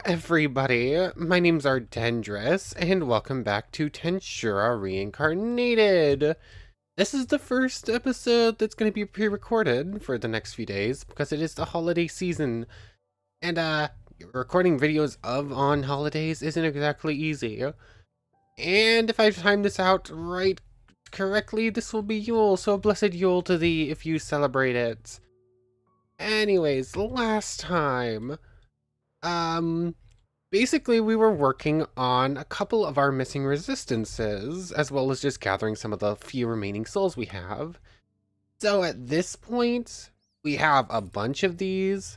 everybody, my name's Ardendris, and welcome back to Tensura Reincarnated. This is the first episode that's going to be pre-recorded for the next few days, because it is the holiday season, and recording videos on holidays isn't exactly easy. And if I've timed this out right correctly, this will be Yule, so a blessed Yule to thee if you celebrate it. Anyways, last time, um... basically, we were working on a couple of our missing resistances, as well as just gathering some of the few remaining souls we have. So at this point, we have a bunch of these.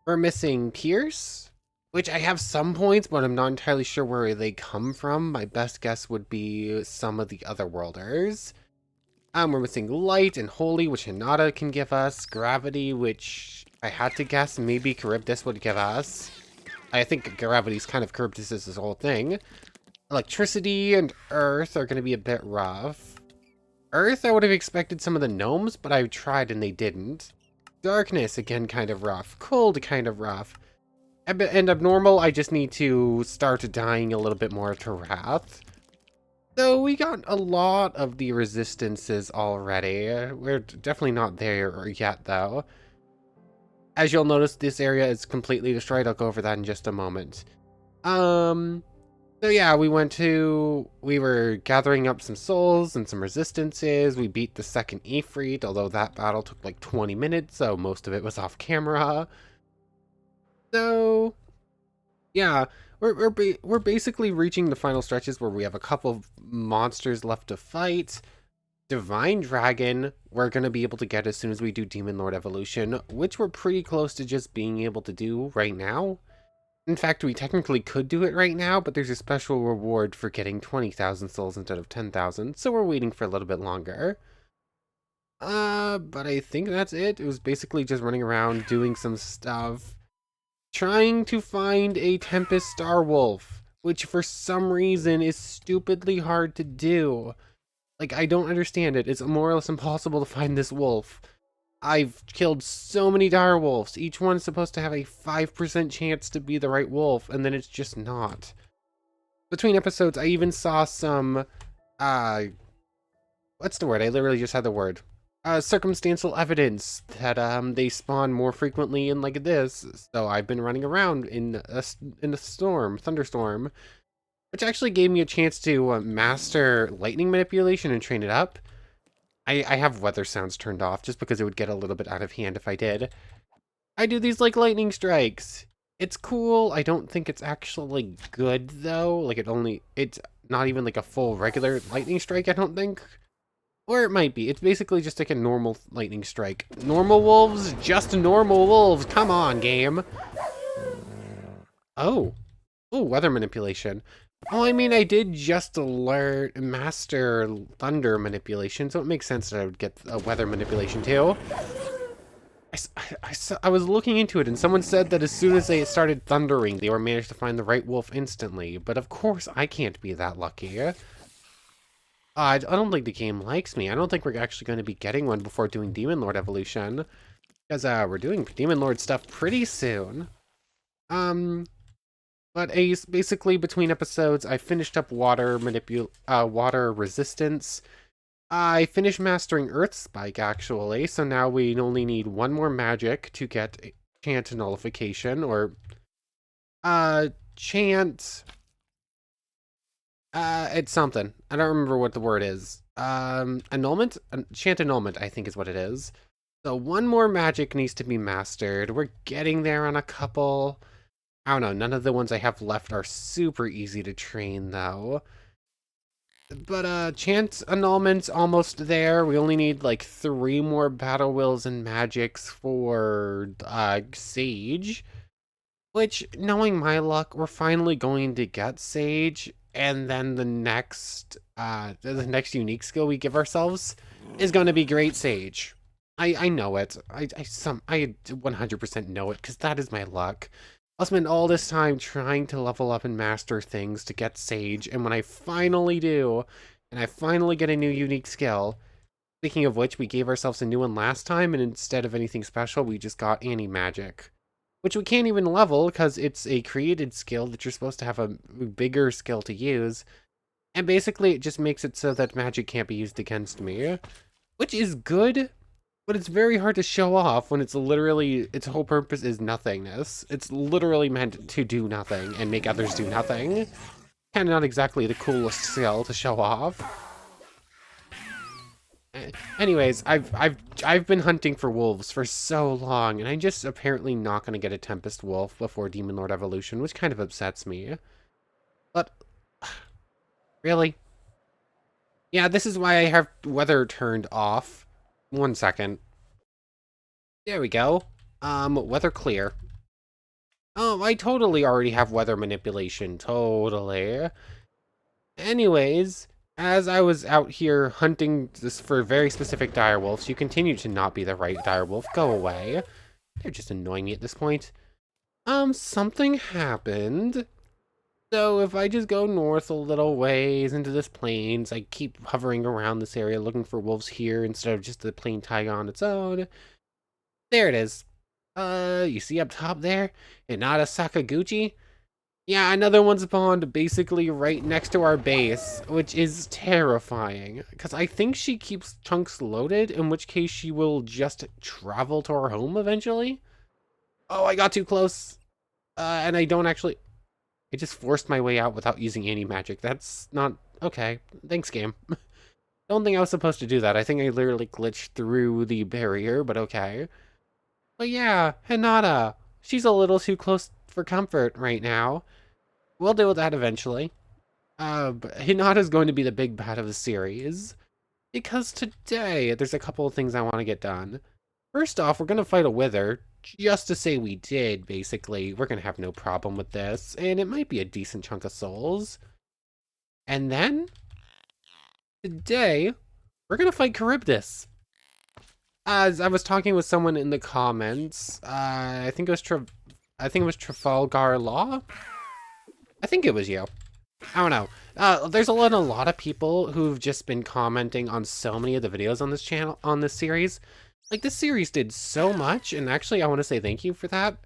We're missing Pierce, which I have some points, but I'm not entirely sure where they come from. My best guess would be some of the other worlders. We're missing Light and Holy, which Hinata can give us. Gravity, which I had to guess maybe Charybdis would give us. I think gravity's kind of Charybdis' whole thing. Electricity and Earth are going to be a bit rough. Earth, I would have expected some of the gnomes, but I tried and they didn't. Darkness, again, kind of rough. Cold, kind of rough. And abnormal, I just need to start dying a little bit more to Wrath. So we got a lot of the resistances already. We're definitely not there yet, though. As you'll notice, this area is completely destroyed. I'll go over that in just a moment. So yeah, we were gathering up some souls and some resistances. We beat the second Ifrit, although that battle took like 20 minutes, so most of it was off camera. So yeah, we're basically reaching the final stretches where we have a couple of monsters left to fight. Divine Dragon, we're going to be able to get as soon as we do Demon Lord Evolution, which we're pretty close to just being able to do right now. In fact, we technically could do it right now, but there's a special reward for getting 20,000 souls instead of 10,000, so we're waiting for a little bit longer. But I think that's it. It was basically just running around doing some stuff, trying to find a Tempest Starwolf, which for some reason is stupidly hard to do. Like, I don't understand it. It's more or less impossible to find this wolf. I've killed so many dire wolves. Each one's supposed to have a 5% chance to be the right wolf, and then it's just not. Between episodes, I even saw some, what's the word? I literally just had the word. Circumstantial evidence that, they spawn more frequently in like this. So I've been running around in a thunderstorm, which actually gave me a chance to master lightning manipulation and train it up. I have weather sounds turned off just because it would get a little bit out of hand if I did. I do these like lightning strikes. It's cool. I don't think it's actually good though. Like it's not even like a full regular lightning strike, I don't think. Or it might be. It's basically just like a normal lightning strike. Normal wolves? Just normal wolves. Come on, game. Oh. Oh, weather manipulation. Oh, I mean, I did just master thunder manipulation, so it makes sense that I would get a weather manipulation too. I was looking into it, and someone said that as soon as they started thundering, they were managed to find the right wolf instantly. But of course, I can't be that lucky. I don't think the game likes me. I don't think we're actually going to be getting one before doing Demon Lord Evolution, because we're doing Demon Lord stuff pretty soon. But basically, between episodes, I finished up water resistance. I finished mastering Earth Spike, actually, so now we only need one more magic to get chant nullification, or, chant, it's something. I don't remember what the word is. Annulment? Chant annulment, I think is what it is. So one more magic needs to be mastered. We're getting there on a couple. I don't know, none of the ones I have left are super easy to train, though. But, chant annulment's almost there. We only need, like, 3 more battle wills and magics for, Sage. Which, knowing my luck, we're finally going to get Sage, and then the next unique skill we give ourselves is going to be Great Sage. I know it. I 100% know it, because that is my luck. I'll spend all this time trying to level up and master things to get Sage, and when I finally do, and I finally get a new unique skill, speaking of which, we gave ourselves a new one last time, and instead of anything special, we just got anti-magic. which we can't even level because it's a created skill that you're supposed to have a bigger skill to use. And basically, it just makes it so that magic can't be used against me, which is good, but it's very hard to show off when it's literally, its whole purpose is nothingness. It's literally meant to do nothing and make others do nothing. Kind of not exactly the coolest skill to show off. Anyways, I've been hunting for wolves for so long, and I'm just apparently not going to get a Tempest Wolf before Demon Lord Evolution, which kind of upsets me. But, really? Yeah, this is why I have weather turned off. 1 second. There we go. Weather clear. Oh, I totally already have weather manipulation. Totally. Anyways, as I was out here hunting this for very specific direwolves, you continue to not be the right direwolf. Go away. They're just annoying me at this point. Something happened. So if I just go north a little ways into this plains, I keep hovering around this area looking for wolves here instead of just the plain taiga on its own. There it is. You see up top there? Inada Sakaguchi? Yeah, another one spawned basically right next to our base, which is terrifying. Because I think she keeps chunks loaded, in which case she will just travel to our home eventually. Oh, I got too close. And I don't actually... I just forced my way out without using any magic. That's not... Okay. Thanks, game. Don't think I was supposed to do that. I think I literally glitched through the barrier, but okay. But yeah, Hinata. She's a little too close for comfort right now. We'll deal with that eventually. But Hinata's going to be the big bad of the series. Because today, there's a couple of things I want to get done. First off, we're going to fight a wither. Just to say we did, basically. We're going to have no problem with this. And it might be a decent chunk of souls. And then, today, we're going to fight Charybdis. As I was talking with someone in the comments, I think it was Trafalgar Law? I think it was you. I don't know. There's a lot of people who've just been commenting on so many of the videos on this channel, on this series. Like, this series did so much, and actually I want to say thank you for that.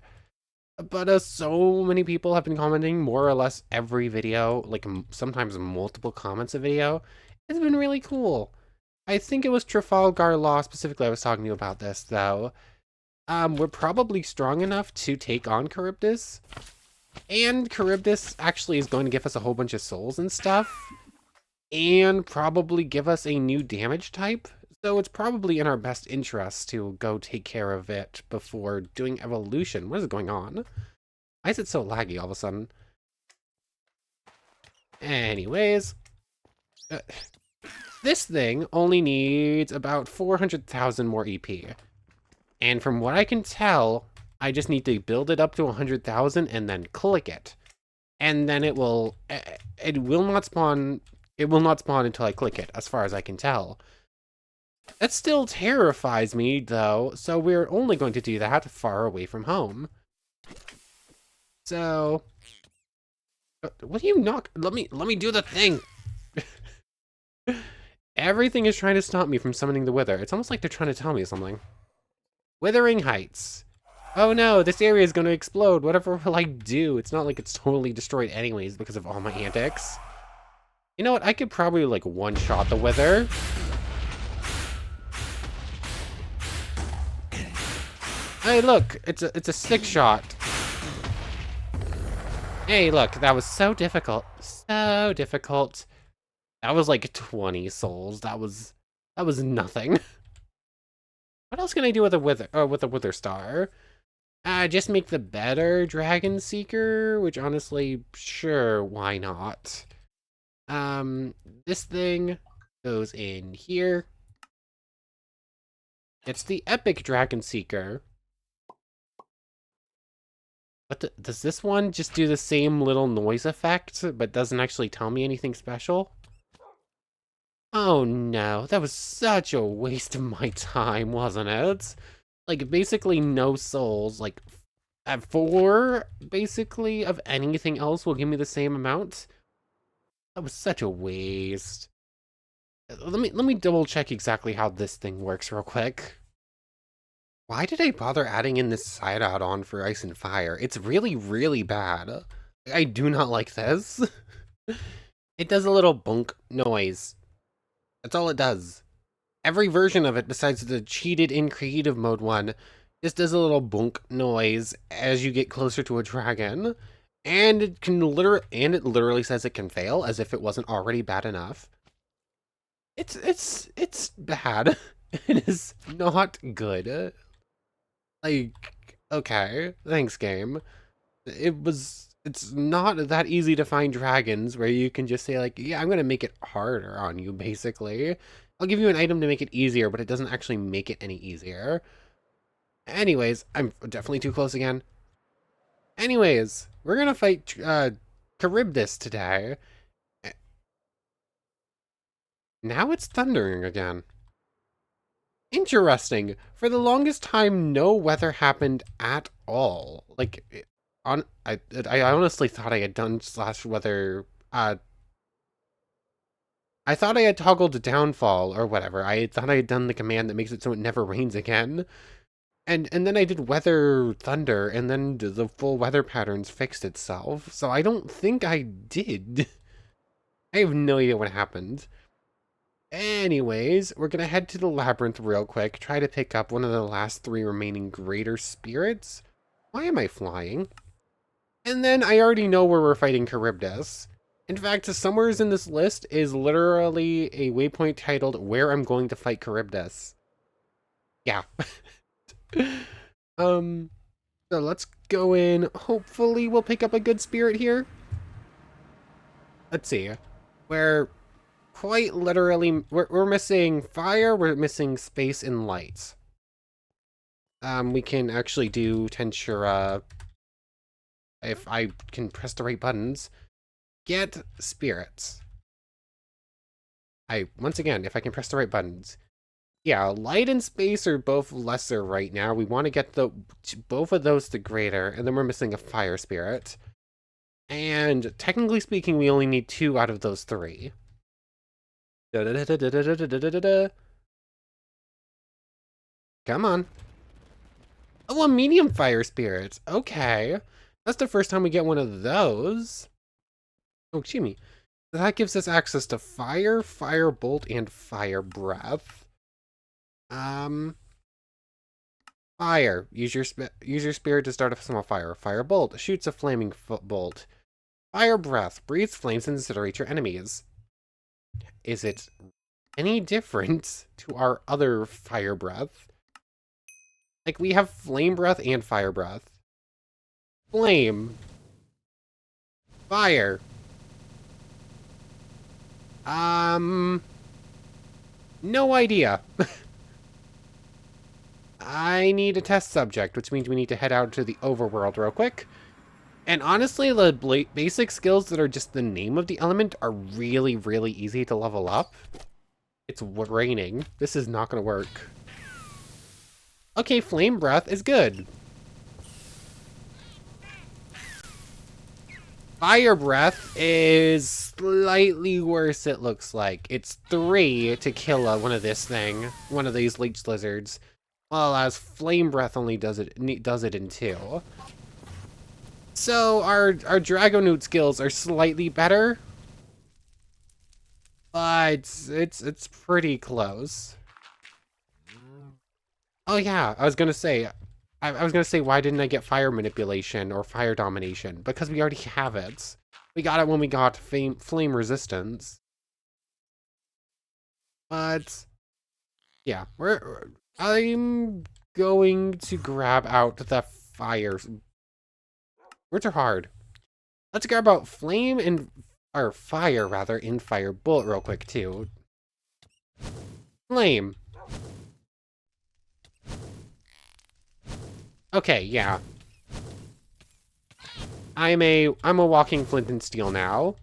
But so many people have been commenting more or less every video, like sometimes multiple comments a video. It's been really cool. I think it was Trafalgar Law specifically I was talking to you about this, though. We're probably strong enough to take on Charybdis. And Charybdis actually is going to give us a whole bunch of souls and stuff. And probably give us a new damage type. So it's probably in our best interest to go take care of it before doing evolution. What is going on? Why is it so laggy all of a sudden? Anyways. This thing only needs about 400,000 more EP. And from what I can tell, I just need to build it up to 100,000 and then click it. And then it will not spawn until I click it, as far as I can tell. That still terrifies me, though, so we're only going to do that far away from home. So, what do you knock? Let me do the thing. Everything is trying to stop me from summoning the Wither. It's almost like they're trying to tell me something. Withering Heights. Oh no, this area is going to explode. Whatever will I do? It's not like it's totally destroyed anyways because of all my antics. You know what? I could probably like one-shot the Wither. Hey, look, it's a 6-shot. Hey, look, that was so difficult. So difficult. That was like 20 souls. That was nothing. What else can I do with a Wither Star? Just make the better Dragon Seeker, which honestly, sure, why not? This thing goes in here. It's the Epic Dragon Seeker. Does this one just do the same little noise effect, but doesn't actually tell me anything special? Oh no, that was such a waste of my time, wasn't it? Like, basically no souls, like, at 4, basically, of anything else will give me the same amount. That was such a waste. Let me double check exactly how this thing works real quick. Why did I bother adding in this side add-on for ice and fire? It's really, really bad. I do not like this. It does a little bunk noise. That's all it does. Every version of it, besides the cheated in creative mode one, just does a little bunk noise as you get closer to a dragon. And it literally says it can fail, as if it wasn't already bad enough. It's bad. It is not good. Like, okay, thanks, game. It's not that easy to find dragons where you can just say, like, yeah, I'm gonna make it harder on you, basically. I'll give you an item to make it easier, but it doesn't actually make it any easier. Anyways, I'm definitely too close again. Anyways, we're gonna fight, Charybdis today. Now it's thundering again. Interesting. For the longest time, no weather happened at all. Like, I honestly thought I had done slash weather. I thought I had toggled downfall or whatever. I thought I had done the command that makes it so it never rains again. And then I did weather thunder, and then the full weather patterns fixed itself. So I don't think I did. I have no idea what happened. Anyways, we're gonna head to the labyrinth real quick, try to pick up one of the last 3 remaining greater spirits. Why am I flying? And then I already know where we're fighting Charybdis. In fact, somewhere in this list is literally a waypoint titled Where I'm Going to Fight Charybdis. Yeah. So let's go in. Hopefully we'll pick up a good spirit here. Let's see. We're quite literally, we're missing fire, we're missing space and lights. We can actually do Tensura if I can press the right buttons. Get spirits. Once again, if I can press the right buttons. Yeah, light and space are both lesser right now. We want to get both of those to greater, and then we're missing a fire spirit. And technically speaking, we only need 2 out of those 3. Come on. Oh, a medium fire spirit. Okay. That's the first time we get one of those. Oh, excuse me. That gives us access to fire, fire bolt, and fire breath. Fire. Use your spirit to start a small fire. Fire bolt shoots a flaming bolt. Fire breath breathes flames and incinerates your enemies. Is it any different to our other fire breath? Like, we have flame breath and fire breath. Flame. Fire. No idea. I need a test subject, which means we need to head out to the overworld real quick. And honestly, the basic skills that are just the name of the element are really, really easy to level up. It's raining. This is not going to work. Okay, flame breath is good. Fire breath is slightly worse, it looks like. It's 3 to kill one of these leech lizards. Well, as flame breath only does it in 2. So our Dragonute skills are slightly better, but it's pretty close. Oh yeah, I was gonna say, why didn't I get fire manipulation or fire domination? Because we already have it. We got it when we got flame resistance. But yeah, I'm going to grab out the fire. Words are hard. Let's grab out flame and or fire rather in fire bolt real quick too. Flame. Okay, yeah. I'm a walking flint and steel now.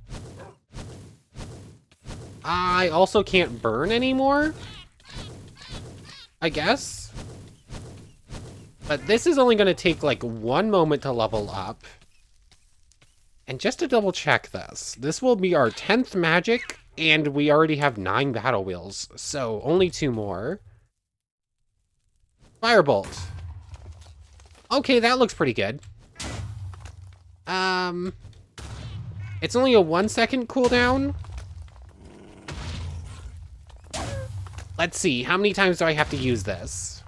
I also can't burn anymore, I guess. But this is only going to take like 1 moment to level up. And just to double check this will be our 10th magic, and we already have 9 battle wheels, so only 2 more. Firebolt. Okay, that looks pretty good. It's only a 1 second cooldown. Let's see, how many times do I have to use this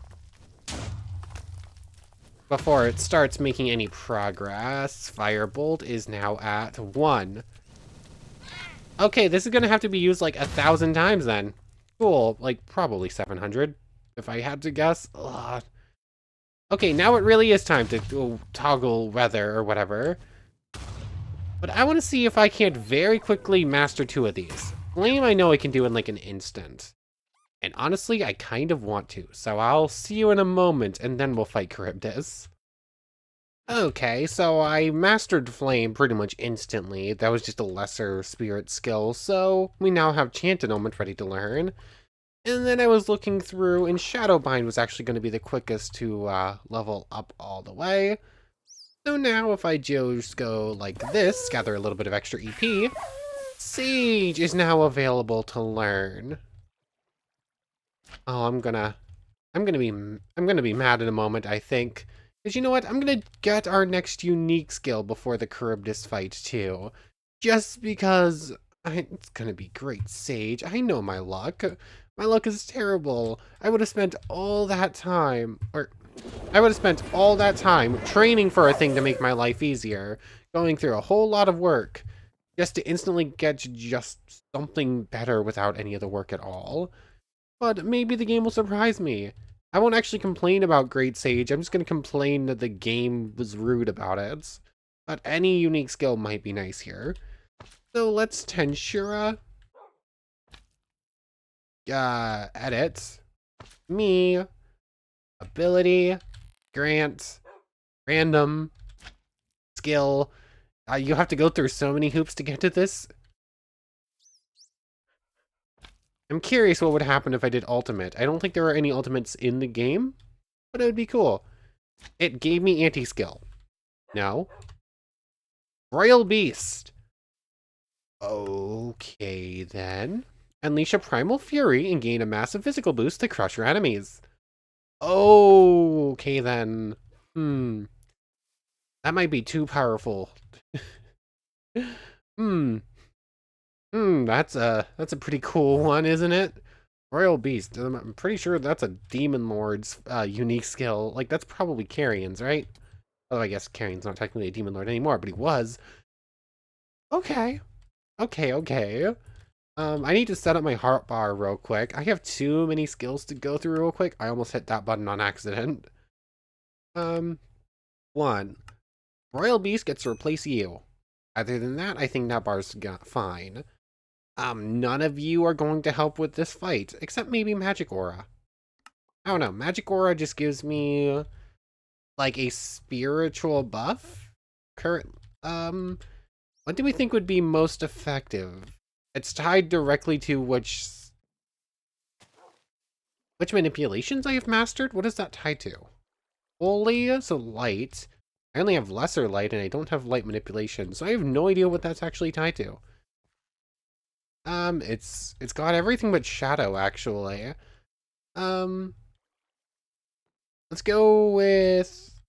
before it starts making any progress? Firebolt is now at 1. Okay, this is gonna have to be used like 1,000 times then. Cool, like probably 700 if I had to guess. Ugh. Okay, now it really is time to toggle weather or whatever. But I want to see if I can't very quickly master 2 of these. Flame I know I can do in like an instant. And honestly, I kind of want to. So I'll see you in a moment and then we'll fight Charybdis. Okay, so I mastered Flame pretty much instantly. That was just a lesser spirit skill. So we now have Chanted Element ready to learn. And then I was looking through, and Shadowbind was actually going to be the quickest to level up all the way. So now if I just go like this, gather a little bit of extra EP, Sage is now available to learn. Oh, I'm gonna be mad in a moment, I think. Because you know what? I'm gonna get our next unique skill before the Charybdis fight too. Just because it's gonna be great, Sage. I know my luck. My luck is terrible. I would have spent all that time, training for a thing to make my life easier, going through a whole lot of work, just to instantly get just something better without any of the work at all. But maybe the game will surprise me. I won't actually complain about Great Sage, I'm just going to complain that the game was rude about it. But any unique skill might be nice here. So let's Tensura. Edit. Me. Ability. Grant. Random. Skill. You have to go through so many hoops to get to this. I'm curious what would happen if I did ultimate. I don't think there are any ultimates in the game, but it would be cool. It gave me anti-skill. No. Royal Beast. Okay, then. Unleash a Primal Fury and gain a massive physical boost to crush your enemies. Okay, then. That might be too powerful. That's a pretty cool one, isn't it? Royal Beast. I'm pretty sure that's a Demon Lord's unique skill. Like, that's probably Carrion's, right? Oh, I guess Carrion's not technically a Demon Lord anymore, but he was. Okay. Okay. I need to set up my heart bar real quick. I have too many skills to go through real quick. I almost hit that button on accident. 1. Royal Beast gets to replace you. Other than that, I think that bar's fine. None of you are going to help with this fight, except maybe Magic Aura. I don't know, Magic Aura just gives me, like, a spiritual buff? What do we think would be most effective? It's tied directly to which manipulations I have mastered? What is that tied to? Holy, so light. I only have lesser light and I don't have light manipulation, so I have no idea what that's actually tied to. It's got everything but shadow, actually. Let's go with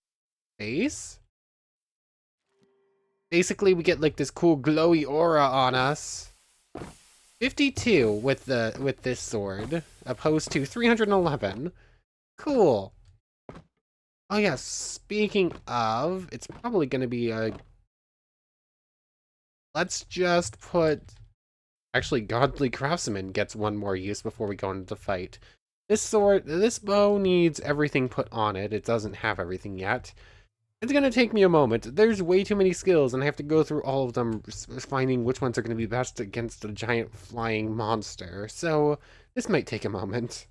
base. Basically, we get like this cool glowy aura on us. 52 with this sword, opposed to 311. Cool. Oh yeah, speaking of, it's probably going to be a... Let's just put... Actually, Godly Craftsman gets one more use before we go into the fight. This bow needs everything put on it. It doesn't have everything yet. It's going to take me a moment. There's way too many skills, and I have to go through all of them, finding which ones are going to be best against a giant flying monster. So, this might take a moment.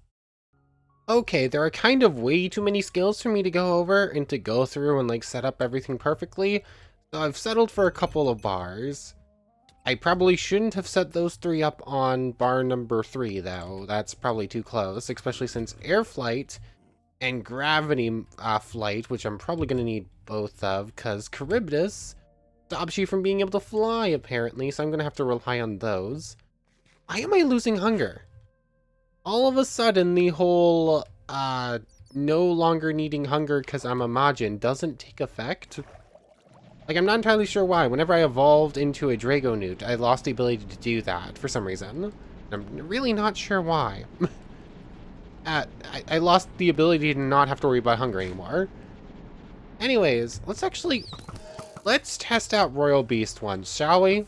Okay, there are kind of way too many skills for me to go over and to go through and like set up everything perfectly. So I've settled for a couple of bars. I probably shouldn't have set those 3 up on bar number 3 though. That's probably too close, especially since air flight and gravity flight, which I'm probably going to need both of, because Charybdis stops you from being able to fly apparently, so I'm going to have to rely on those. Why am I losing hunger? All of a sudden, the whole no longer needing hunger because I'm a Majin doesn't take effect. Like, I'm not entirely sure why. Whenever I evolved into a Dragonewt, I lost the ability to do that for some reason. I'm really not sure why. I lost the ability to not have to worry about hunger anymore. Anyways, let's test out Royal Beast once, shall we?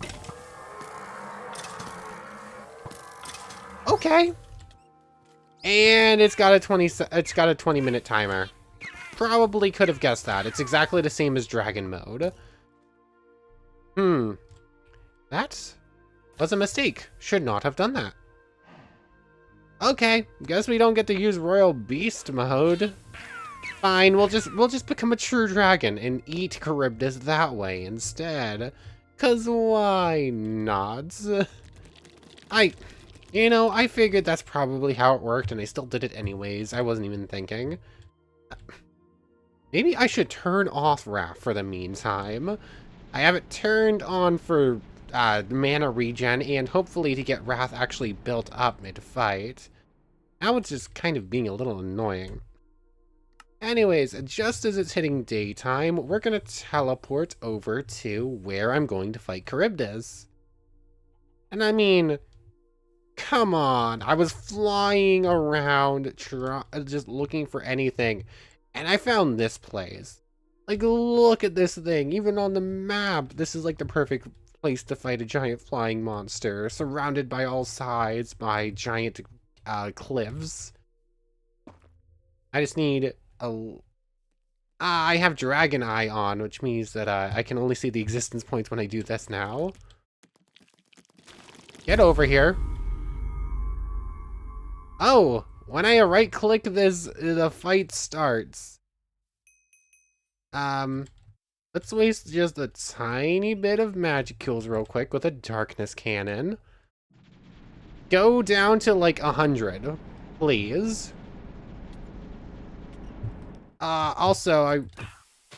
Okay. And it's got a 20-minute timer. Probably could have guessed that. It's exactly the same as Dragon Mode. That was a mistake. Should not have done that. Okay, guess we don't get to use Royal Beast Mode. Fine, we'll just become a true dragon and eat Charybdis that way instead. 'Cause why not? I figured that's probably how it worked, and I still did it anyways. I wasn't even thinking. Maybe I should turn off Wrath for the meantime. I have it turned on for mana regen, and hopefully to get Wrath actually built up mid-fight. Now it's just kind of being a little annoying. Anyways, just as it's hitting daytime, we're gonna teleport over to where I'm going to fight Charybdis. And I mean, come on, I was flying around just looking for anything, and I found this place. Like, look at this thing. Even on the map, this is like the perfect place to fight a giant flying monster, surrounded by all sides by giant cliffs. I just need I have Dragon Eye on, which means that I can only see the existence points when I do this now. Get over here. Oh, when I right-click this, the fight starts. Let's waste just a tiny bit of Magicals real quick with a Darkness Cannon. Go down to like 100, please. Also, I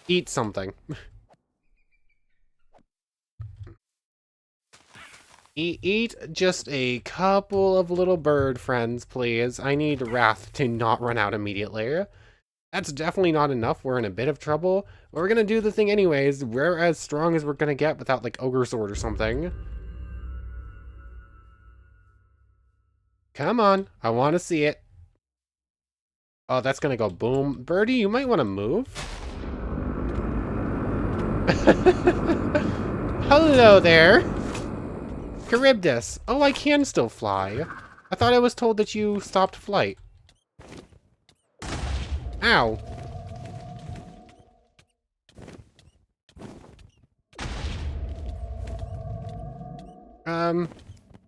eat something. Eat just a couple of little bird friends, please. I need Wrath to not run out immediately. That's definitely not enough. We're in a bit of trouble. But we're gonna do the thing anyways. We're as strong as we're gonna get without, like, Ogre Sword or something. Come on. I want to see it. Oh, that's gonna go boom. Birdie, you might want to move. Hello there. Charybdis. Oh, I can still fly. I thought I was told that you stopped flight. Ow.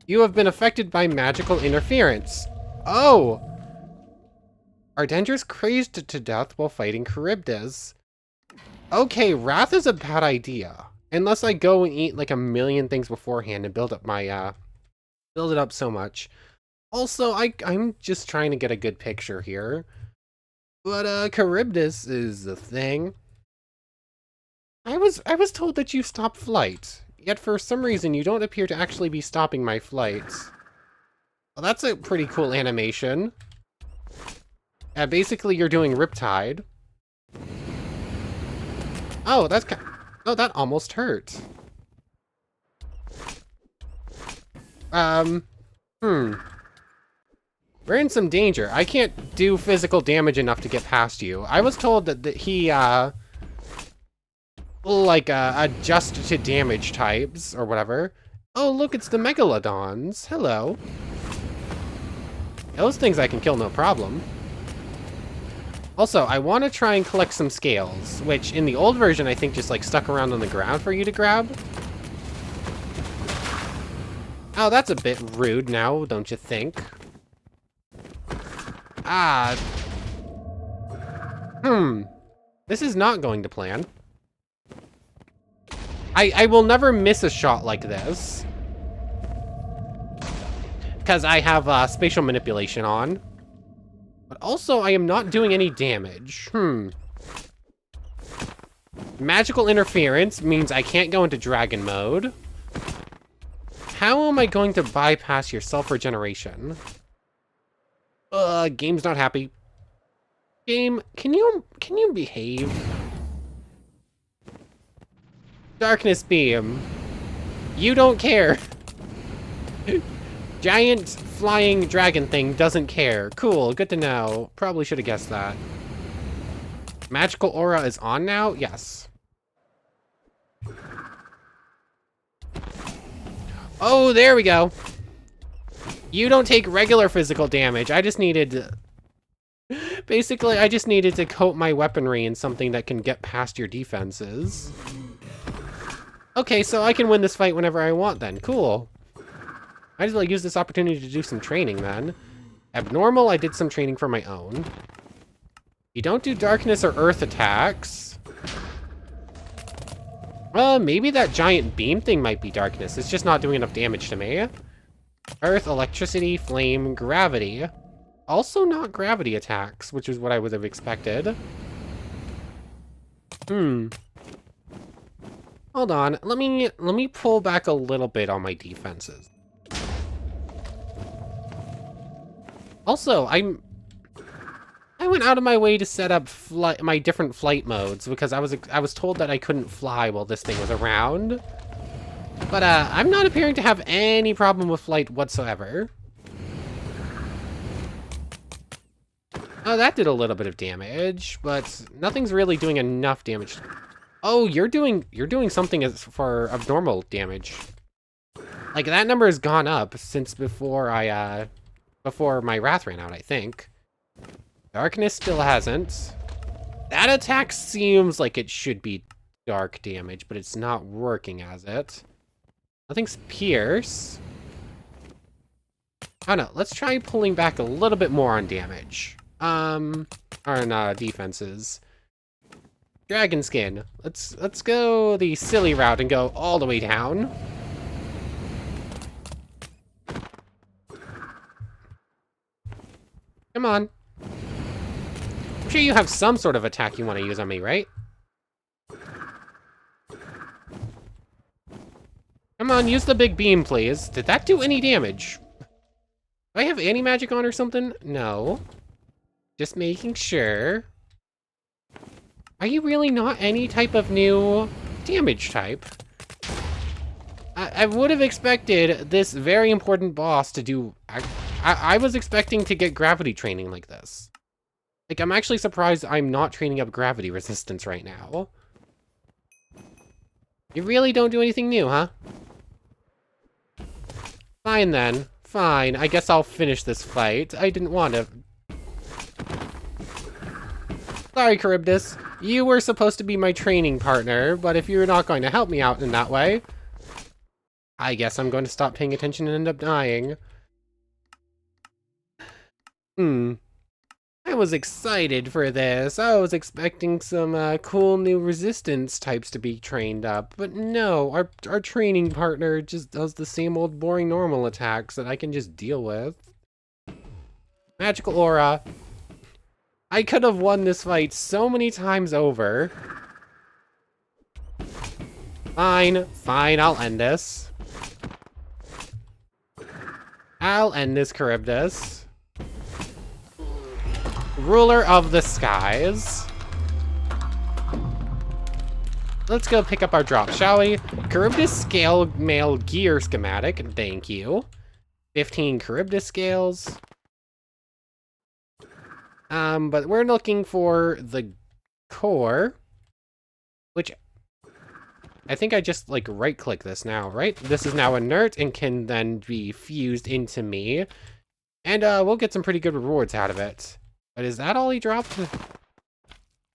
You have been affected by magical interference. Oh! Ardendra's crazed to death while fighting Charybdis. Okay, Wrath is a bad idea. Unless I go and eat like a million things beforehand and build up my, build it up so much. Also, I'm just trying to get a good picture here. But, Charybdis is the thing. I was told that you stopped flight. Yet for some reason, you don't appear to actually be stopping my flight. Well, that's a pretty cool animation. Basically, you're doing Riptide. Oh, oh, that almost hurt. We're in some danger. I can't do physical damage enough to get past you. I was told that he, adjust to damage types, or whatever. Oh, look, it's the Megalodons. Hello. Those things I can kill no problem. Also, I want to try and collect some scales, which in the old version I think just like stuck around on the ground for you to grab. Oh, that's a bit rude now, don't you think? This is not going to plan. I will never miss a shot like this. Because I have spatial manipulation on. But also, I am not doing any damage. Magical interference means I can't go into dragon mode. How am I going to bypass your self-regeneration? Game's not happy. Game, can you behave? Darkness beam. You don't care. Giant flying dragon thing doesn't care. Cool, good to know. Probably should have guessed that. Magical aura is on now? Yes. Oh, there we go. You don't take regular physical damage. I just needed... Basically, I just needed to coat my weaponry in something that can get past your defenses. Okay, so I can win this fight whenever I want then. Cool. I just use this opportunity to do some training then. Abnormal, I did some training for my own. You don't do darkness or earth attacks. Maybe that giant beam thing might be darkness. It's just not doing enough damage to me. Earth, electricity, flame, gravity. Also not gravity attacks, which is what I would have expected. Hold on. Let me pull back a little bit on my defenses. Also, I went out of my way to set up my different flight modes because I was told that I couldn't fly while this thing was around. But I'm not appearing to have any problem with flight whatsoever. Oh, that did a little bit of damage, but nothing's really doing enough damage. Oh, you're doing something as for abnormal damage. Like that number has gone up since before my wrath ran out, I think. Darkness still hasn't. That attack seems like it should be dark damage, but it's not working as it. Nothing's pierce. Oh no, let's try pulling back a little bit more on damage. On defenses. Dragon skin. Let's go the silly route and go all the way down. Come on. I'm sure you have some sort of attack you want to use on me, right? Come on, use the big beam, please. Did that do any damage? Do I have anti-magic on or something? No. Just making sure. Are you really not any type of new damage type? I would have expected this very important boss to do... I was expecting to get gravity training like this. Like, I'm actually surprised I'm not training up gravity resistance right now. You really don't do anything new, huh? Fine then. Fine. I guess I'll finish this fight. I didn't want to... Sorry, Charybdis. You were supposed to be my training partner, but if you're not going to help me out in that way, I guess I'm going to stop paying attention and end up dying. I was excited for this. I was expecting some cool new resistance types to be trained up, but no, our training partner just does the same old boring normal attacks that I can just deal with. Magical aura. I could have won this fight so many times over. Fine, fine, I'll end this. I'll end this, Charybdis. Ruler of the skies. Let's go pick up our drop, shall we? Charybdis scale mail gear schematic, thank you. 15 Charybdis scales. But we're looking for the core, which I think I just like right click this now, right? This is now inert and can then be fused into me. And we'll get some pretty good rewards out of it. But is that all he dropped?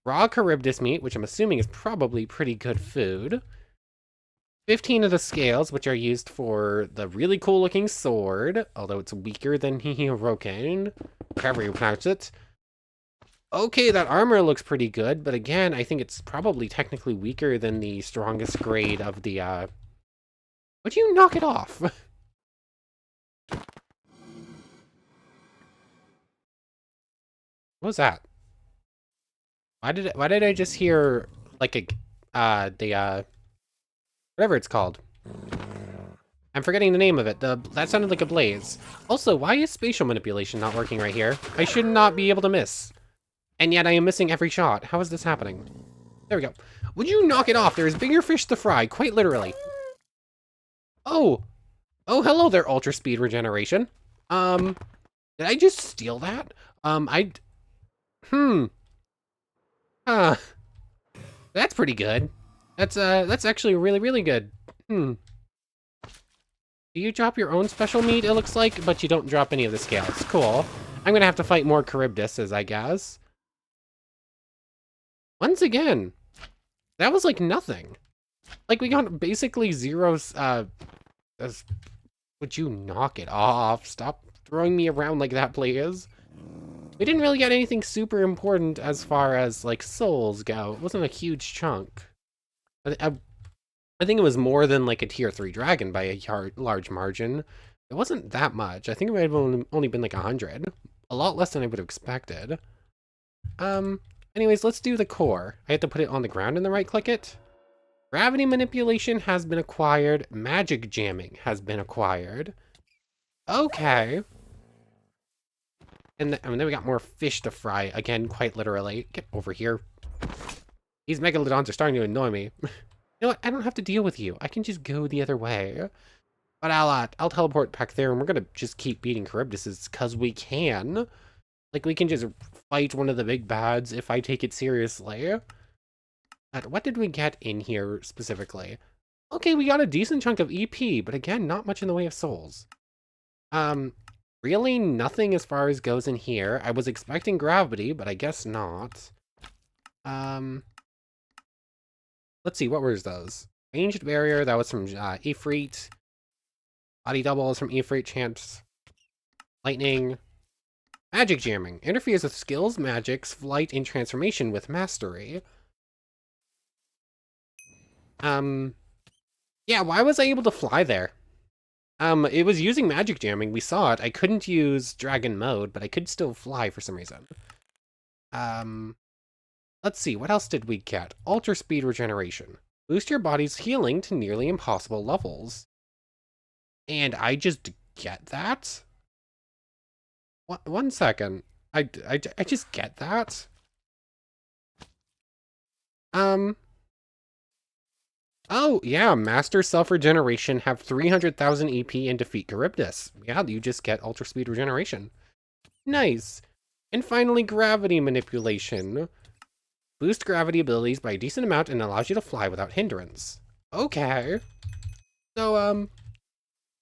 Raw Charybdis meat, which I'm assuming is probably pretty good food. 15 of the scales, which are used for the really cool looking sword, although it's weaker than Hihiroken, however you pronounce it. Okay, that armor looks pretty good, but again, I think it's probably technically weaker than the strongest grade of the, Would you knock it off? What was that? Why did I just hear, like, whatever it's called. I'm forgetting the name of it. That sounded like a blaze. Also, why is spatial manipulation not working right here? I should not be able to miss. And yet I am missing every shot. How is this happening? There we go. Would you knock it off? There is bigger fish to fry, quite literally. Oh. Oh, hello there, ultra speed regeneration. Did I just steal that? Huh. That's pretty good. That's actually really, really good. Do you drop your own special meat, it looks like, but you don't drop any of the scales. Cool. I'm gonna have to fight more Charybdises, I guess. Once again, that was like nothing. Like, we got basically zeros, would you knock it off? Stop throwing me around like that, please. We didn't really get anything super important as far as, like, souls go. It wasn't a huge chunk. I think it was more than, like, a tier 3 dragon by a large margin. It wasn't that much. I think it might have only been, like, 100. A lot less than I would have expected. Anyways, let's do the core. I have to put it on the ground and then right-click it. Gravity manipulation has been acquired. Magic jamming has been acquired. Okay. And then we got more fish to fry. Again, quite literally. Get over here. These megalodons are starting to annoy me. You know what? I don't have to deal with you. I can just go the other way. But I'll teleport back there, and we're gonna just keep beating Charybdises because we can. Like, we can just fight one of the big bads if I take it seriously. What did we get in here specifically? Okay, we got a decent chunk of EP, but again, not much in the way of souls. Really nothing as far as goes in here. I was expecting gravity, but I guess not. Let's see, what were those? Ranged barrier, that was from Ifrit. Body doubles from Ifrit, chance. Lightning. Magic jamming. Interferes with skills, magics, flight, and transformation with mastery. Yeah, why was I able to fly there? It was using magic jamming. We saw it. I couldn't use dragon mode, but I could still fly for some reason. Let's see. What else did we get? Ultra speed regeneration. Boost your body's healing to nearly impossible levels. And I just get that? One second. I just get that? Oh, yeah, Master Self-Regeneration, have 300,000 EP and defeat Charybdis. Yeah, you just get Ultra Speed Regeneration. Nice. And finally, Gravity Manipulation. Boost gravity abilities by a decent amount and allows you to fly without hindrance. Okay. So,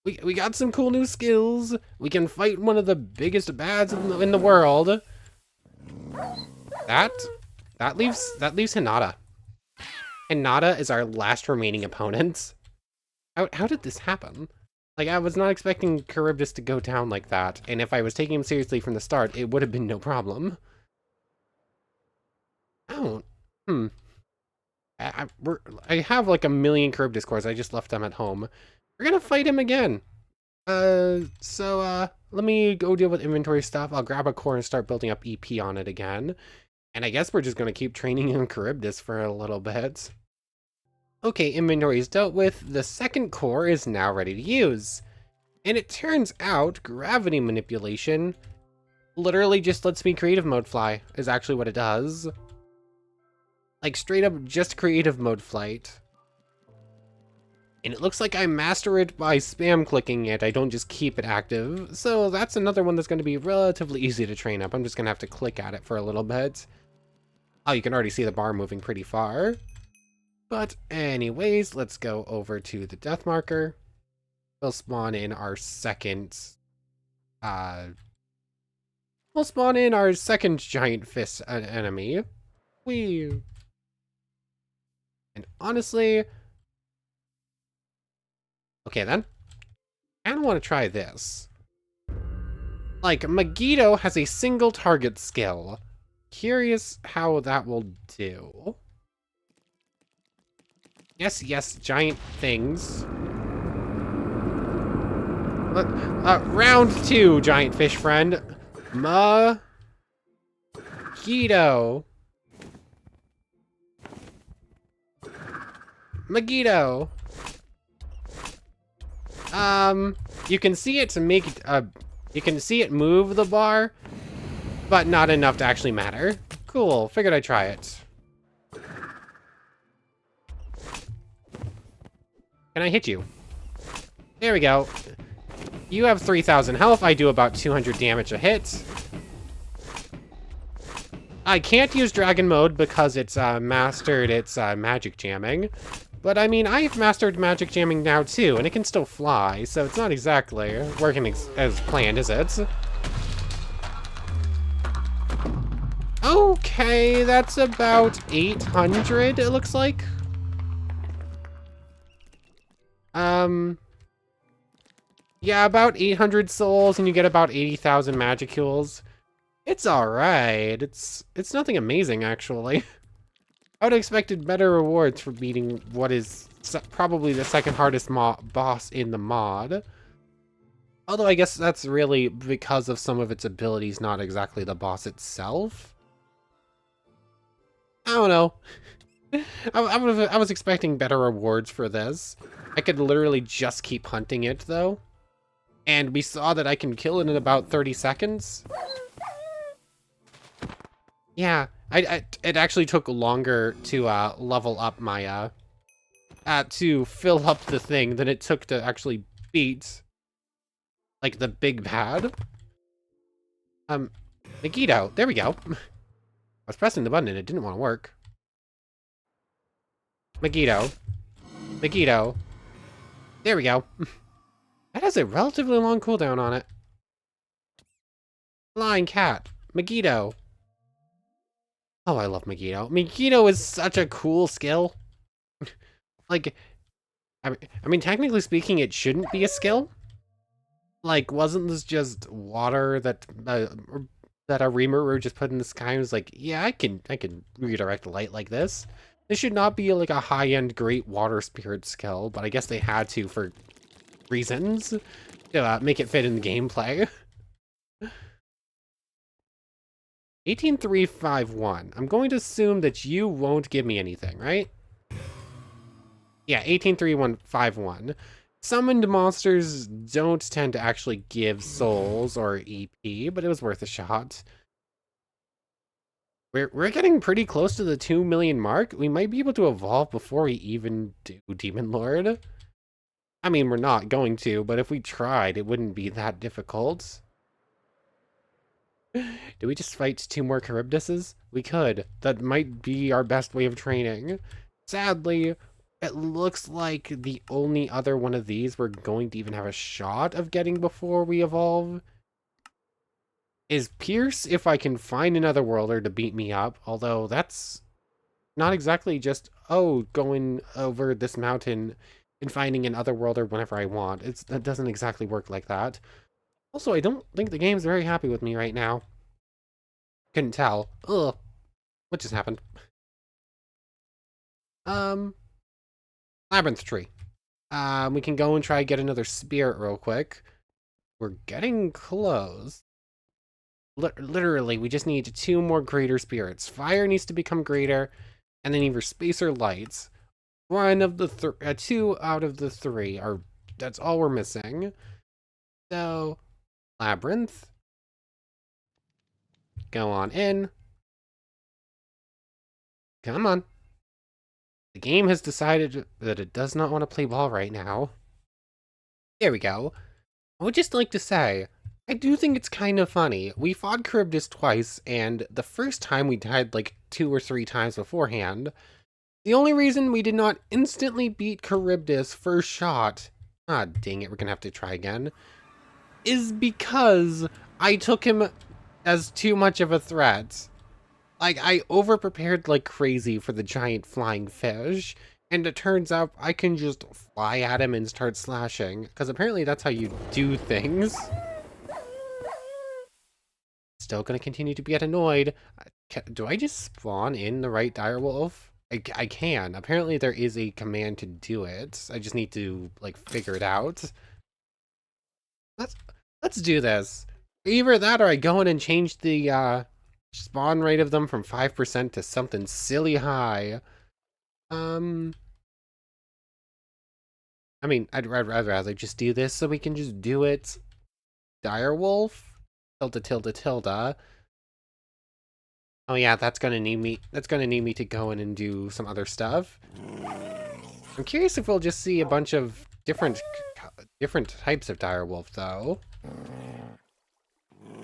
we got some cool new skills. We can fight one of the biggest bads in the world. That leaves Hinata. Hinata is our last remaining opponent. How did this happen? Like, I was not expecting Charybdis to go down like that, and if I was taking him seriously from the start, it would have been no problem. Oh, I have like a million Charybdis cores, I just left them at home. We're gonna fight him again. Let me go deal with inventory stuff. I'll grab a core and start building up EP on it again. And I guess we're just gonna keep training in Charybdis for a little bit. Okay, inventory is dealt with. The second core is now ready to use. And it turns out gravity manipulation literally just lets me creative mode fly, is actually what it does. Like, straight up just creative mode flight. And it looks like I master it by spam clicking it. I don't just keep it active. So that's another one that's going to be relatively easy to train up. I'm just going to have to click at it for a little bit. Oh, you can already see the bar moving pretty far. But anyways, let's go over to the death marker. We'll spawn in our second... giant fist enemy. Whee! And honestly... Okay then. I don't want to try this. Like, Megiddo has a single target skill. Curious how that will do. Yes, giant things. Round 2, giant fish friend. Megiddo. Megiddo. You can see it to make, you can see it move the bar, but not enough to actually matter. Cool. Figured I'd try it. Can I hit you? There we go. You have 3,000 health. I do about 200 damage a hit. I can't use Dragon Mode because it's mastered its magic jamming. But I mean, I've mastered magic jamming now too, and it can still fly, so it's not exactly working as planned, is it? Okay, that's about 800, it looks like. Yeah, about 800 souls, and you get about 80,000 magicules. It's alright. It's nothing amazing, actually. I would have expected better rewards for beating what is probably the second hardest boss in the mod. Although I guess that's really because of some of its abilities, not exactly the boss itself. I don't know. I was expecting better rewards for this. I could literally just keep hunting it, though. And we saw that I can kill it in about 30 seconds. Yeah, it actually took longer to level up my to fill up the thing than it took to actually beat like the big bad. Megiddo, there we go. I was pressing the button and it didn't want to work. Megiddo. Megiddo. There we go. That has a relatively long cooldown on it. Flying cat. Megiddo. Oh, I love Megiddo. Megiddo is such a cool skill. Like, I mean, technically speaking, it shouldn't be a skill. Like, wasn't this just water that a Rimuru just put in the sky and was like, yeah, I can redirect light like this. This should not be like a high-end great water spirit skill, but I guess they had to for reasons to make it fit in the gameplay. 18351. I'm going to assume that you won't give me anything, right? Yeah, 183151. Summoned monsters don't tend to actually give souls or EP, but it was worth a shot. We're getting pretty close to the 2 million mark. We might be able to evolve before we even do Demon Lord. I mean, we're not going to, but if we tried, it wouldn't be that difficult. Do we just fight 2 more Charybdises? We could. That might be our best way of training. Sadly, it looks like the only other one of these we're going to even have a shot of getting before we evolve is Pierce, if I can find another worlder to beat me up, although that's not exactly just, oh, going over this mountain and finding an otherworlder whenever I want. That doesn't exactly work like that. Also, I don't think the game's very happy with me right now. Couldn't tell. Ugh. What just happened? Labyrinth tree. We can go and try to get another spirit real quick. We're getting close. Literally, we just need 2 more greater spirits. Fire needs to become greater, and then either space or lights. 2 out of the 3 are, that's all we're missing. So, Labyrinth. Go on in. Come on. The game has decided that it does not want to play ball right now. There we go. I would just like to say, I do think it's kind of funny. We fought Charybdis twice, and the first time we died like 2 or 3 times beforehand. The only reason we did not instantly beat Charybdis first shot, ah dang it, we're gonna have to try again, is because I took him as too much of a threat. Like, I over-prepared like crazy for the giant flying fish, and it turns out I can just fly at him and start slashing, because apparently that's how you do things. Still gonna continue to get annoyed. Do I just spawn in the right direwolf? I can. Apparently there is a command to do it. I just need to, like, figure it out. Let's do this. Either that or I go in and change the, spawn rate of them from 5% to something silly high. I mean, I'd rather just do this so we can just do it. Direwolf. Tilde, tilde, tilde. Oh yeah, that's gonna need me. That's gonna need me to go in and do some other stuff. I'm curious if we'll just see a bunch of different types of direwolf, though.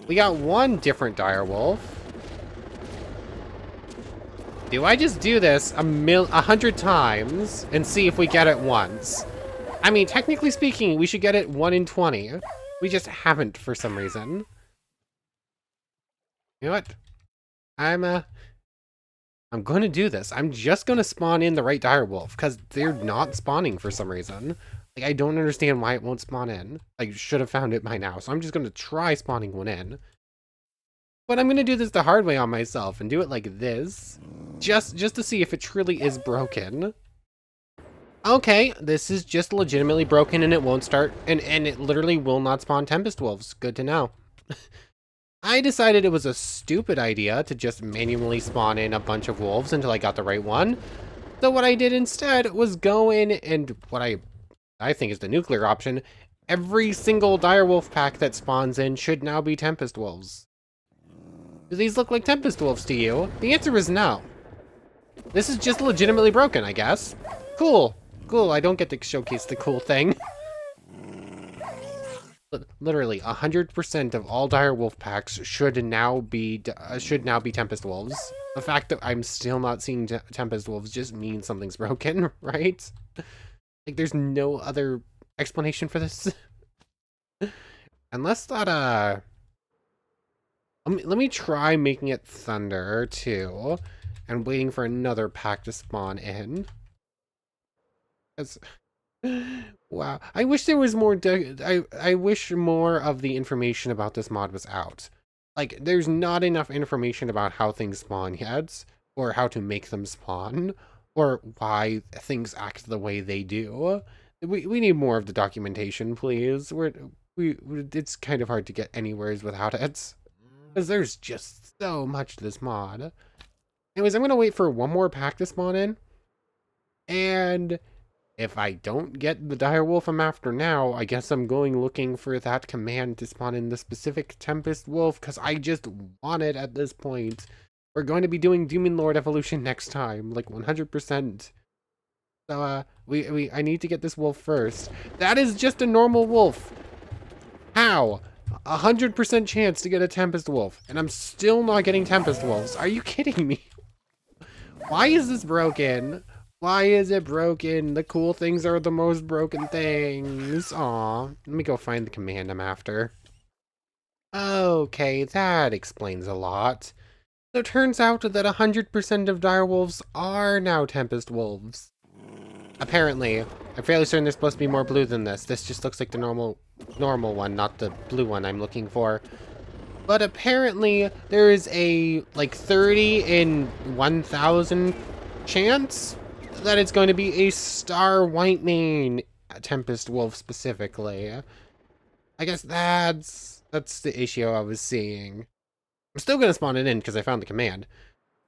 We got one different direwolf. Do I just do this 100 times and see if we get it once? I mean, technically speaking, we should get it 1 in 20. We just haven't for some reason. You know what? I'm going to do this. I'm just going to spawn in the right direwolf because they're not spawning for some reason. Like, I don't understand why it won't spawn in. I should have found it by now, so I'm just going to try spawning one in. But I'm going to do this the hard way on myself and do it like this, just to see if it truly is broken. Okay, this is just legitimately broken and it won't start, and it literally will not spawn Tempest Wolves. Good to know. I decided it was a stupid idea to just manually spawn in a bunch of wolves until I got the right one. So what I did instead was go in and what I think is the nuclear option. Every single direwolf pack that spawns in should now be Tempest Wolves. Do these look like Tempest Wolves to you? The answer is no. This is just legitimately broken, I guess. Cool. Cool, I don't get to showcase the cool thing. Literally, 100% of all direwolf packs should now be Tempest Wolves. The fact that I'm still not seeing Tempest Wolves just means something's broken, right? Like, there's no other explanation for this. Unless that, let me try making it Thunder, too, and waiting for another pack to spawn in. Wow, I wish there was more. I wish more of the information about this mod was out. Like, there's not enough information about how things spawn yet, or how to make them spawn, or why things act the way they do. We need more of the documentation, please. It's kind of hard to get anywheres without it, because there's just so much to this mod. Anyways, I'm gonna wait for one more pack to spawn in, and if I don't get the direwolf I'm after now, I guess I'm going looking for that command to spawn in the specific Tempest Wolf, because I just want it at this point. We're going to be doing Demon Lord evolution next time, like 100%. So, I need to get this wolf first. That is just a normal wolf. How? 100% chance to get a Tempest Wolf, and I'm still not getting Tempest Wolves. Are you kidding me? Why is this broken? Why is it broken? The cool things are the most broken things. Aw, let me go find the command I'm after. Okay, that explains a lot. So it turns out that 100% of direwolves are now Tempest Wolves. Apparently. I'm fairly certain there's supposed to be more blue than this. This just looks like the normal one, not the blue one I'm looking for. But apparently there is a, like, 30 in 1,000 chance that it's going to be a Star Whitemane Tempest Wolf specifically. I guess that's the issue I was seeing. I'm still going to spawn it in because I found the command.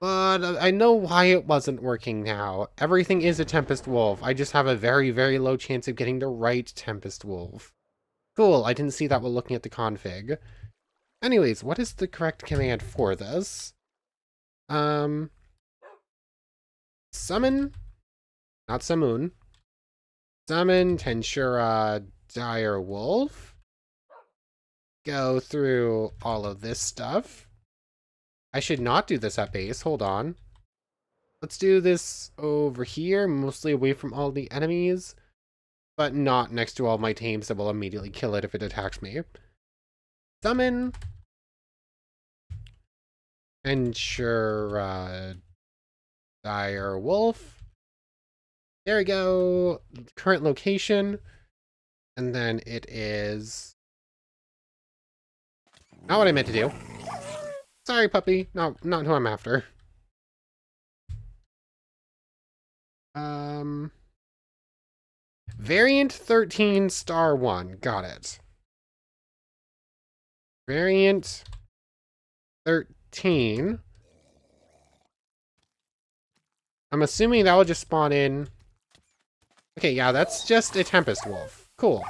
But I know why it wasn't working now. Everything is a Tempest Wolf. I just have a very, very low chance of getting the right Tempest Wolf. Cool, I didn't see that while looking at the config. Anyways, what is the correct command for this? Summon? Not Samoon. Summon Tensura Direwolf. Go through all of this stuff. I should not do this at base. Hold on. Let's do this over here, mostly away from all the enemies, but not next to all my teams that will immediately kill it if it attacks me. Summon Tensura Direwolf. There we go. Current location. And then it is not what I meant to do. Sorry, puppy. No, not who I'm after. Variant 13 star 1. Got it. Variant 13. I'm assuming that will just spawn in. Okay, yeah, that's just a Tempest Wolf. Cool.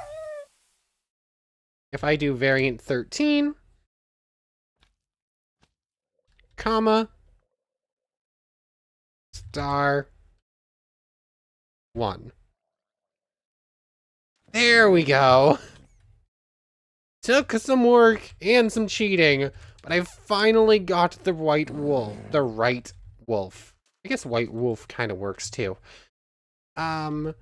If I do variant 13, comma, Star 1. There we go. Took some work and some cheating, but I finally got the right wolf. The right wolf. I guess white wolf kind of works too. You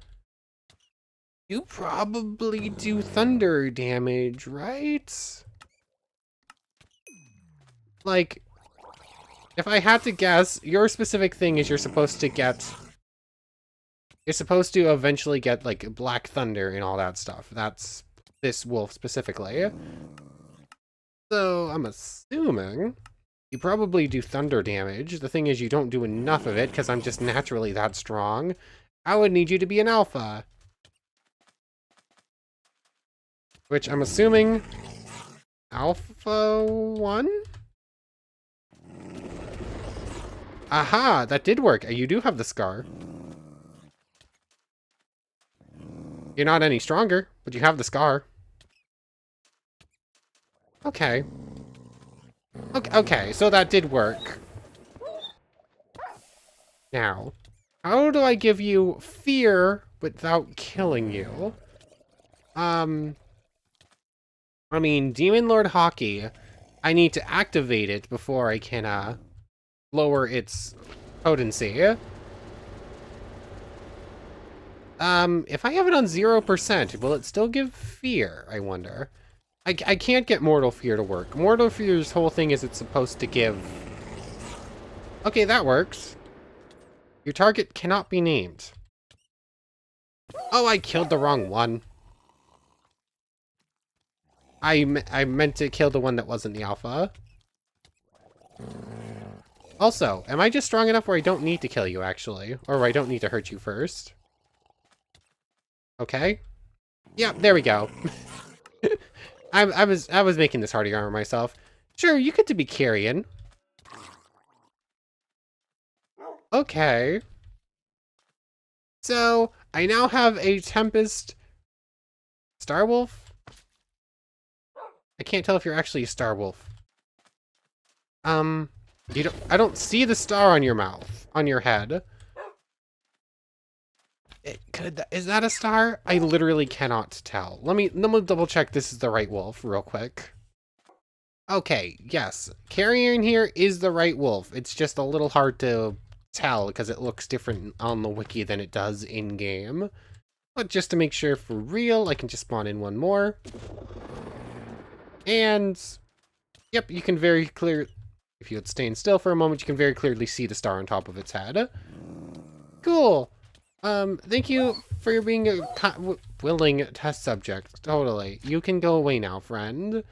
probably do thunder damage, right? Like, if I had to guess, your specific thing is you're supposed to eventually get, like, black thunder and all that stuff. That's this wolf specifically. So, I'm assuming you probably do thunder damage. The thing is, you don't do enough of it, because I'm just naturally that strong. I would need you to be an alpha. Which I'm assuming... Alpha 1? Aha! That did work. You do have the scar. You're not any stronger, but you have the scar. Okay. Okay, so that did work. Now, how do I give you fear without killing you? I mean, Demon Lord Hockey, I need to activate it before I can, lower its potency. If I have it on 0%, will it still give fear, I wonder? I can't get Mortal Fear to work. Mortal Fear's whole thing is it's supposed to give... Okay, that works. Your target cannot be named. Oh, I killed the wrong one. I meant to kill the one that wasn't the alpha. Also, am I just strong enough where I don't need to kill you, actually? Or where I don't need to hurt you first? Okay. Yeah, there we go. I was making this harder on myself. Sure, you get to be carrion. Okay. So, I now have a Tempest Starwolf? I can't tell if you're actually a Starwolf. I don't see the star on your mouth, on your head. Is that a star? I literally cannot tell. Let me double check this is the right wolf real quick. Okay, yes. Carrion here is the right wolf. It's just a little hard to tell because it looks different on the wiki than it does in-game. But just to make sure for real, I can just spawn in one more. And, yep, you can very clear... If you would stand still for a moment, you can very clearly see the star on top of its head. Cool. Thank you for being a willing test subject. Totally. You can go away now, friend.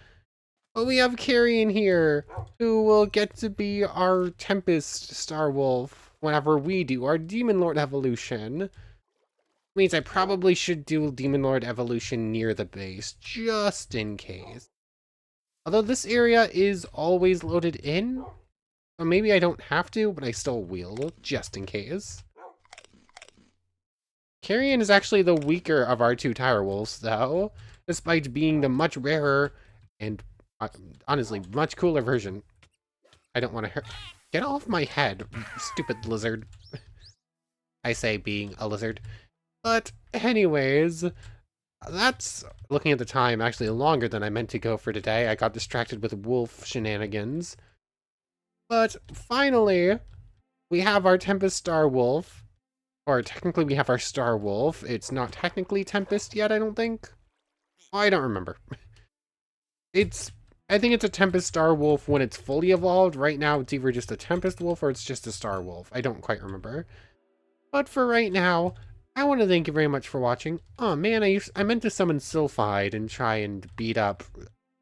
But we have Carrion here, who will get to be our Tempest Starwolf whenever we do our Demon Lord evolution. Means I probably should do Demon Lord evolution near the base, just in case. Although this area is always loaded in, so maybe I don't have to, but I still will, just in case. Carrion is actually the weaker of our two Tower Wolves, though, despite being the much rarer and, honestly, much cooler version. I don't want to hurt. Get off my head, stupid lizard. I say being a lizard. But anyways, that's, looking at the time, actually longer than I meant to go for today. I got distracted with wolf shenanigans. But finally, we have our Tempest Star Wolf. Or technically we have our Star Wolf. It's not technically Tempest yet, I don't think. Oh, I don't remember. I think it's a Tempest Star Wolf when it's fully evolved. Right now it's either just a Tempest Wolf or it's just a Star Wolf. I don't quite remember. But for right now, I want to thank you very much for watching. Oh man, I meant to summon Sylphide and try and beat up...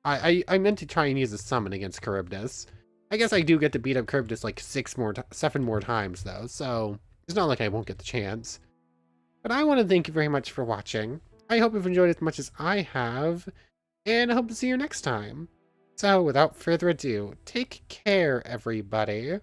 I meant to try and use a summon against Charybdis. I guess I do get to beat up Charybdis like 7 more times though, so it's not like I won't get the chance. But I want to thank you very much for watching. I hope you've enjoyed it as much as I have, and I hope to see you next time. So without further ado, take care everybody.